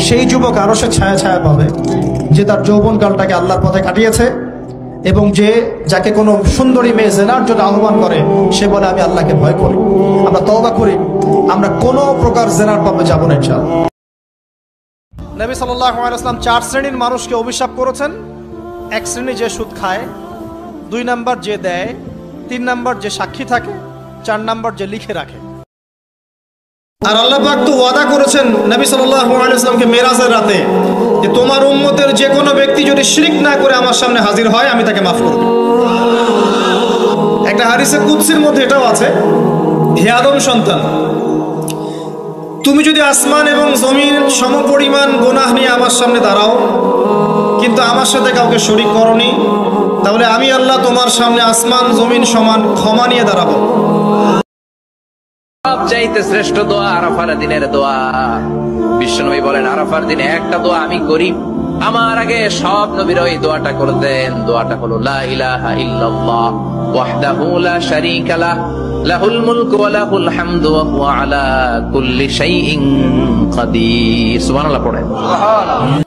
সেই যুবক আরশের ছায়া ছায়া পাবে যে তার যৌবনকালটাকে আল্লাহর পথে কাটিয়েছে এবং যে যাকে কোনো সুন্দরী মেয়ে জেনার জন্য আহ্বান করে সে বলে আমি আল্লাহকে ভয় করি। আমরা তওবা করি, আমরা কোনো প্রকার জেনার পাবে যাব না ইনশাআল্লাহ। নবী সাল্লাল্লাহু আলাইহি ওয়াসাল্লাম 4 শ্রেণীর মানুষকে অভিশাপ করেছেন। এক শ্রেণী যে সুদ খায়, 2 নাম্বার যে দেয়, 3 নাম্বার যে সাক্ষী থাকে, 4 নাম্বার যে লিখে রাখে। আর আল্লাহ পাক তো ওয়াদা করেছেন নবী সাল্লাল্লাহু আলাইহি ওয়াসাল্লামকে মেরাজের রাতে যে তোমার উম্মতের যে কোনো ব্যক্তি যদি শিরক না করে আমার সামনে হাজির হয় আমি তাকে মাফ করব। একটা হাদিসে কুদসির মধ্যে এটাও আছে, হে আদম সন্তান, তুমি যদি আসমান এবং জমিন সমপরিমাণ গুনাহ নিয়ে আমার সামনে দাঁড়াও কিন্তু আমার সাথে কাউকে শরীক করনি, তাহলে আমি আল্লাহ তোমার সামনে আসমান জমিন সমান ক্ষমা নিয়ে দাঁড়াবো। সবচাইতে শ্রেষ্ঠ দোয়া আরাফার দিনের দোয়া। বিশ্বনবী বলেন আরাফার দিনে একটা দোয়া আমি করি, আমার আগে সব নবীরা ওই দোয়াটা করতেন। দোয়াটা হলো লা ইলাহা ইল্লাল্লাহ ওয়াহদাহু লা শারীকা লাহ লাহুল মুলকু ওয়া লাহুল হামদু ওয়া হুয়া আলা কুল্লি শাইইন কাদির। সুবহানাল্লাহ পড়েন। সুবহানাল্লাহ।